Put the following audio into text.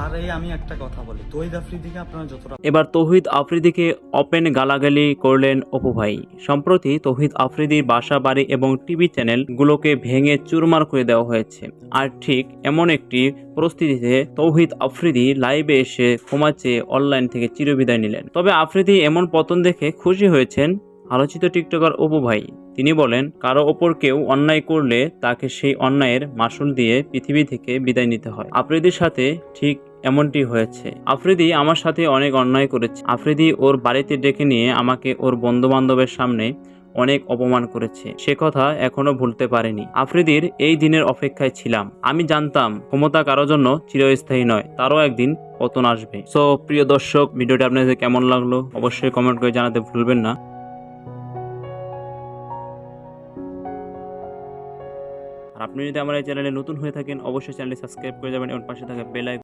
আর আমি একটা কথা বলি, তৌহিদ আফ্রিদিকে আপনারা যতটা এবার তৌহিদ আফ্রিদিকে ওপেন গালাগালি করলেন অপু ভাই। সম্প্রতি তৌহিদ আফ্রিদির বাসা বাড়ি এবং টিভি চ্যানেলগুলোকে ভেঙে চুরমার করে দেওয়া হয়েছে। আর ঠিক এমন একটি পরিস্থিতিতে তৌহিদ আফ্রিদি লাইভে এসে ক্ষমা চেয়ে অনলাইন থেকে চিরবিদায় নিলেন। তবে আফ্রিদি এমন পতন দেখে খুশি হয়েছেন আলোচিত টিকটকার অপু ভাই। তিনি বলেন, কারো ওপর কেউ অন্যায় করলে তাকে সেই অন্যায়ের মাসুল দিয়ে পৃথিবী থেকে বিদায় নিতে হয়। আফ্রিদির সাথে ঠিক এমনটি হয়েছে। আফ্রিদি আমার সাথে অনেক অন্যায় করেছে। আফ্রিদি ওর বাড়িতে ডেকে নিয়ে আমাকে ওর বন্ধু বান্ধবের সামনে অনেক অপমান করেছে। সে কথা এখনো ভুলতে পারিনি। আফ্রিদির এই দিনের অপেক্ষায় ছিলাম। আমি জানতাম ক্ষমতা কারো জন্য চিরস্থায়ী নয়, তারও একদিন পতন আসবে। সো প্রিয় দর্শক, ভিডিওটি আপনাদের কেমন লাগলো অবশ্যই কমেন্ট করে জানাতে ভুলবেন না। আর আপনি যদি আমার এই চ্যানেলে নতুন হয়ে থাকেন অবশ্যই চ্যানেলটি সাবস্ক্রাইব করে যাবেন এবং পাশে থাকা বেল আইকন